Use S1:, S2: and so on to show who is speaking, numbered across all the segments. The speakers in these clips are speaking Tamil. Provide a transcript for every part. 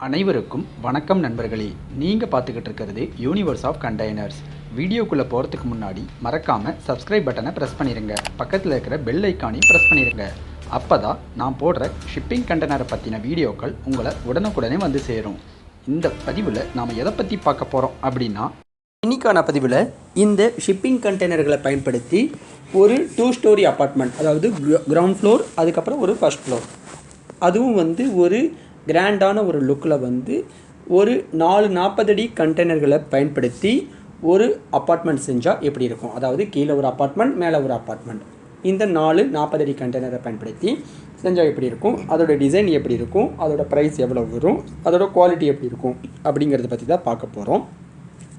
S1: அனைவருக்கும் வணக்கம் நண்பர்களே. நீங்கள் பார்த்துக்கிட்டு இருக்கிறது யூனிவர்ஸ் ஆஃப் கண்டெய்னர்ஸ். வீடியோக்குள்ளே போகிறதுக்கு முன்னாடி மறக்காமல் சப்ஸ்கிரைப் பட்டனை ப்ரெஸ் பண்ணிடுங்க. பக்கத்தில் இருக்கிற பெல் ஐக்கானையும் ப்ரெஸ் பண்ணிடுங்க. அப்போ தான் நான் போடுற ஷிப்பிங் கண்டெய்னரை பற்றின வீடியோக்கள் உங்களை உடனுக்குடனே வந்து சேரும். இந்த பதிவில் நாம் எதை பற்றி பார்க்க போகிறோம் அப்படின்னா, இன்னைக்கான பதிவில் இந்த ஷிப்பிங் கண்டெய்னர்களை பயன்படுத்தி ஒரு 2 ஸ்டோரி அப்பார்ட்மெண்ட், அதாவது கிரவுண்ட் ஃப்ளோர், அதுக்கப்புறம் ஒரு ஃபர்ஸ்ட் ஃப்ளோர், அதுவும் ஒரு கிராண்டான ஒரு லுக்கில் ஒரு 440 அடி கண்டெய்னர்களை பயன்படுத்தி ஒரு அப்பார்ட்மெண்ட் செஞ்சால் எப்படி இருக்கும். அதாவது கீழே ஒரு அப்பார்ட்மெண்ட், மேலே ஒரு அப்பார்ட்மெண்ட். இந்த 40 அடி கண்டெய்னரை பயன்படுத்தி செஞ்சால் எப்படி இருக்கும், அதோட டிசைன் எப்படி இருக்கும், அதோட ப்ரைஸ் எவ்வளோ வரும், அதோட குவாலிட்டி எப்படி இருக்கும் அப்படிங்கிறத பற்றி தான் பார்க்க போகிறோம்.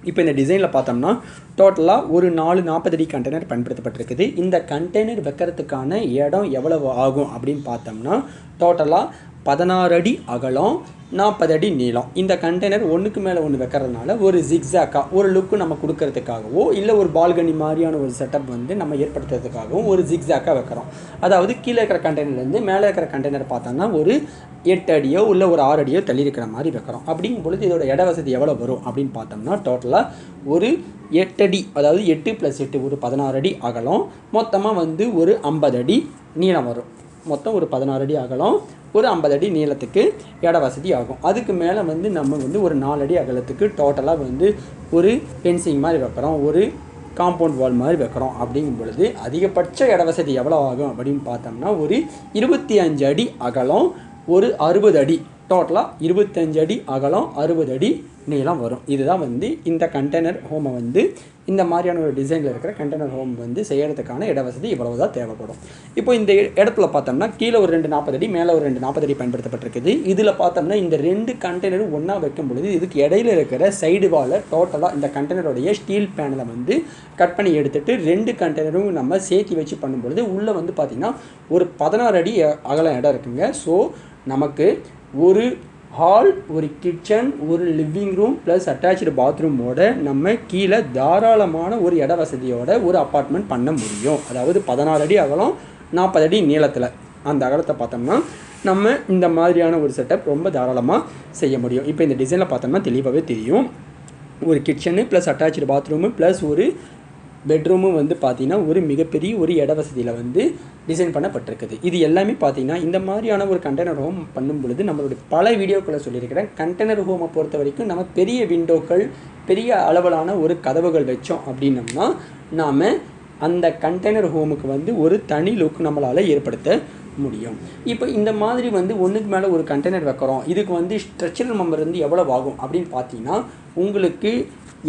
S1: இப்போ இந்த டிசைனில் பார்த்தோம்னா டோட்டலாக ஒரு 40 அடி கண்டெய்னர் பயன்படுத்தப்பட்டிருக்குது. இந்த கண்டெய்னர் வைக்கிறதுக்கான இடம் எவ்வளவு ஆகும் அப்படின்னு பார்த்தோம்னா டோட்டலாக 16 அடி அகலம், 40 அடி நீளம். இந்த கண்டெய்னர் ஒன்றுக்கு மேலே ஒன்று வைக்கிறதுனால ஒரு ஜிக்ஸாக்காக ஒரு லுக்கு நம்ம கொடுக்கறதுக்காகவோ, இல்லை ஒரு பால்கனி மாதிரியான ஒரு செட்டப் நம்ம ஏற்படுத்துறதுக்காகவும் ஒரு ஜிக்ஸாக்காக வைக்கிறோம். அதாவது கீழே இருக்கிற கண்டெய்னர்லேருந்து மேலே இருக்கிற கண்டெய்னர் பார்த்தோம்னா ஒரு 8 அடியோ இல்லை ஒரு 6 அடியோ தள்ளி இருக்கிற மாதிரி வைக்கிறோம். அப்படிங்கும் பொழுது இதோட இட வசதி எவ்வளோ வரும் அப்படின்னு பார்த்தோம்னா டோட்டலாக ஒரு 8 அடி, அதாவது 8 + 8 ஒரு 16 அடி அகலம், மொத்தமாக ஒரு 50 அடி நீளம் வரும். மொத்தம் ஒரு 16 அடி அகலம், ஒரு 50 அடி நீளத்துக்கு இட வசதி ஆகும். அதுக்கு மேலே நம்ம ஒரு 4 அடி அகலத்துக்கு டோட்டலாக ஒரு ஃபென்சிங் மாதிரி வைக்கிறோம், ஒரு காம்பவுண்ட் வால் மாதிரி வைக்கிறோம். அப்படிங்கும் பொழுது அதிகபட்ச இட வசதி எவ்வளோ ஆகும் அப்படின்னு பார்த்தோம்னா ஒரு 25 அடி அகலம், ஒரு 60 அடி, டோட்டலாக 25 அடி அகலம், 60 அடி நீளம் வரும். இதுதான் இந்த கண்டெய்னர் ஹோமை இந்த மாதிரியான ஒரு டிசைனில் இருக்கிற கண்டெய்னர் ஹோம் செய்கிறதுக்கான இட வசதி இவ்வளவு தான் தேவைப்படும். இப்போ இந்த இடத்துல பார்த்தோம்னா கீழே ஒரு 2 40 அடி, மேலே ஒரு 2 40 அடி பயன்படுத்தப்பட்டிருக்குது. இதில் பார்த்தோம்னா இந்த 2 கண்டெய்னரும் ஒன்றா வைக்கும் பொழுது இதுக்கு இடையில இருக்கிற சைடு வாலை டோட்டலாக இந்த கண்டெய்னருடைய ஸ்டீல் பேனலை கட் பண்ணி எடுத்துகிட்டு 2 கண்டெய்னரும் நம்ம சேர்த்து வச்சு பண்ணும்பொழுது உள்ளே பார்த்திங்கன்னா ஒரு 16 அடி அகலம் இடம் இருக்குங்க. ஸோ நமக்கு ஒரு ஹால், ஒரு கிச்சன், ஒரு லிவிங் ரூம் ப்ளஸ் அட்டாச்சு பாத்ரூமோட நம்ம கீழே தாராளமான ஒரு இட வசதியோட ஒரு அப்பார்ட்மெண்ட் பண்ண முடியும். அதாவது 16 அடி அகலம், 40 அடி நீளத்தில் அந்த அகலத்தை பார்த்தோம்னா நம்ம இந்த மாதிரியான ஒரு செட்டப் ரொம்ப தாராளமாக செய்ய முடியும். இப்போ இந்த டிசைனில் பார்த்தோம்னா தெளிவாகவே தெரியும். ஒரு kitchen plus attach bathroom plus ஒரு பெட்ரூமும் பார்த்திங்கன்னா ஒரு மிகப்பெரிய ஒரு இட வசதியில் டிசைன் பண்ணப்பட்டிருக்குது. இது எல்லாமே பார்த்திங்கன்னா இந்த மாதிரியான ஒரு கண்டெய்னர் ஹோம் பண்ணும் பொழுது நம்மளுடைய பல வீடியோக்களை சொல்லியிருக்கிறேன். கண்டெய்னர் ஹோமை பொறுத்த வரைக்கும் நம்ம பெரிய விண்டோக்கள், பெரிய அளவிலான ஒரு கதவுகள் வச்சோம் அப்படின்னம்னா நாம் அந்த கண்டெய்னர் ஹோமுக்கு ஒரு தனி லுக் நம்மளால் ஏற்படுத்த முடியும். இப்போ இந்த மாதிரி ஒன்றுக்கு மேலே ஒரு கண்டெய்னர் வைக்கிறோம், இதுக்கு ஸ்ட்ரக்சரல் மெம்பர் எவ்வளோ ஆகும் அப்படின்னு பார்த்தீங்கன்னா உங்களுக்கு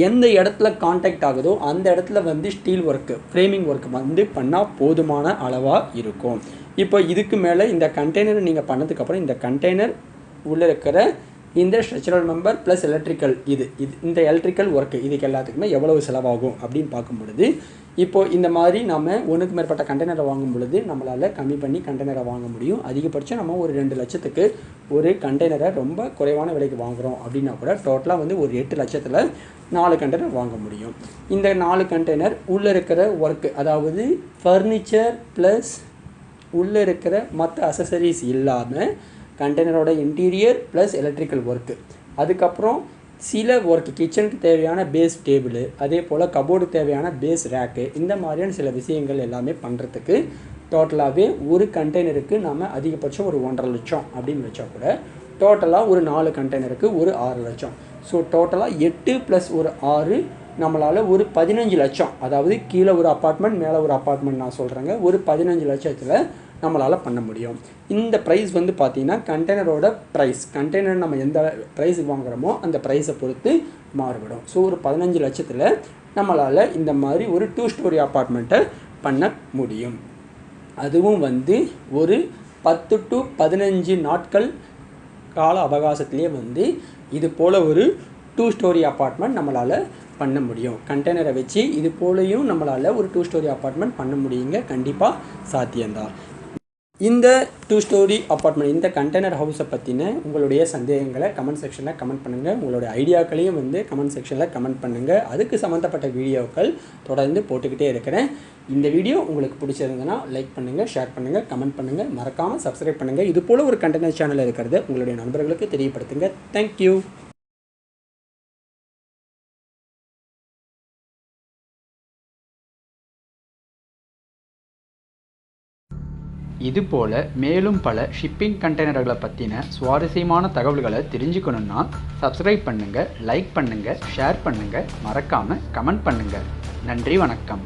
S1: எந்த இடத்துல கான்டாக்ட் ஆகுதோ அந்த இடத்துல ஸ்டீல் ஒர்க்கு, ஃப்ரேமிங் ஒர்க் பண்ணால் போதுமான அளவாக இருக்கும். இப்போ இதுக்கு மேலே இந்த கண்டெய்னர் நீங்கள் பண்ணதுக்கப்புறம் இந்த கண்டெய்னர் உள்ளே இருக்கிற இந்த ஸ்ட்ரக்சரல் மெம்பர் ப்ளஸ் எலக்ட்ரிக்கல் இந்த எலக்ட்ரிக்கல் ஒர்க்கு இதுக்கு எல்லாத்துக்குமே எவ்வளவு செலவாகும் அப்படின்னு பார்க்கும் பொழுது இப்போது இந்த மாதிரி நம்ம ஒன்றுக்கு மேற்பட்ட கண்டெய்னரை வாங்கும் பொழுது நம்மளால் கம்மி பண்ணி கண்டெய்னரை வாங்க முடியும். அதிகபட்சம் நம்ம ஒரு 2 லட்சத்துக்கு ஒரு கண்டெய்னரை ரொம்ப குறைவான விலைக்கு வாங்குகிறோம் அப்படின்னா கூட டோட்டலாக ஒரு 8 லட்சத்தில் 4 கண்டெய்னர் வாங்க முடியும். இந்த 4 கண்டெய்னர் உள்ளே இருக்கிற ஒர்க்கு, அதாவது ஃபர்னிச்சர் ப்ளஸ் உள்ளே இருக்கிற மற்ற அசசரிஸ் இல்லாமல் கண்டெய்னரோட இன்டீரியர் ப்ளஸ் எலக்ட்ரிக்கல் ஒர்க்கு, அதுக்கப்புறம் சில ஒர்க்கு, கிச்சனுக்கு தேவையான பேஸ் டேபிள், அதே போல் கபோர்டு தேவையான பேஸ் ரேக்கு, இந்த மாதிரியான சில விஷயங்கள் எல்லாமே பண்ணுறதுக்கு டோட்டலாகவே ஒரு கண்டெய்னருக்கு நம்ம அதிகபட்சம் ஒரு 1.5 லட்சம் அப்படின்னு வச்சா கூட டோட்டலாக ஒரு 4 கண்டெய்னருக்கு ஒரு 6 லட்சம். ஸோ டோட்டலாக 8 + ஒரு 6 நம்மளால் ஒரு 15 லட்சம், அதாவது கீழே ஒரு அப்பார்ட்மெண்ட், மேலே ஒரு அப்பார்ட்மெண்ட் நான் சொல்கிறேங்க, ஒரு 15 லட்சத்தில் நம்மளால் பண்ண முடியும். இந்த ப்ரைஸ் பார்த்திங்கன்னா கண்டெய்னரோட ப்ரைஸ், கண்டெய்னர் நம்ம எந்த ப்ரைஸ் வாங்குகிறோமோ அந்த ப்ரைஸை பொறுத்து மாறுபடும். ஸோ ஒரு 15 லட்சத்தில் நம்மளால் இந்த மாதிரி ஒரு 2 ஸ்டோரி அப்பார்ட்மெண்ட்டை பண்ண முடியும். அதுவும் ஒரு 10 to 15 நாட்கள் கால அவகாசத்துலேயே இது போல் ஒரு 2 ஸ்டோரி அப்பார்ட்மெண்ட் நம்மளால் பண்ண முடியும். கண்டெய்னரை வச்சு இது போலையும் நம்மளால் ஒரு 2 ஸ்டோரி அப்பார்ட்மெண்ட் பண்ண முடியுங்க. கண்டிப்பாக சாத்தியம்தான். இந்த 2 ஸ்டோரி அப்பார்ட்மெண்ட், இந்த கண்டெய்னர் ஹவுஸை பற்றின உங்களுடைய சந்தேகங்களை கமெண்ட் செக்ஷனில் கமெண்ட் பண்ணுங்கள். உங்களுடைய ஐடியாக்களையும் கமெண்ட் செக்ஷனில் கமெண்ட் பண்ணுங்கள். அதுக்கு சம்மந்தப்பட்ட வீடியோக்கள் தொடர்ந்து போட்டுக்கிட்டே இருக்கிறேன்.
S2: இந்த வீடியோ உங்களுக்கு பிடிச்சிருந்ததுன்னா லைக் பண்ணுங்கள், ஷேர் பண்ணுங்கள், கமெண்ட் பண்ணுங்கள், மறக்காமல் சப்ஸ்கிரைப் பண்ணுங்கள். இது போல் ஒரு கண்டெய்னர் சேனல் இருக்கிறது உங்களுடைய நண்பர்களுக்கு தெரியப்படுத்துங்க. தேங்க்யூ.
S1: இதுபோல் மேலும் பல ஷிப்பிங் கண்டெய்னர்களை பற்றின சுவாரஸ்யமான தகவல்களை தெரிஞ்சுக்கணுன்னா சப்ஸ்கிரைப் பண்ணுங்கள், லைக் பண்ணுங்கள், ஷேர் பண்ணுங்கள், மறக்காமல் கமெண்ட் பண்ணுங்கள். நன்றி, வணக்கம்.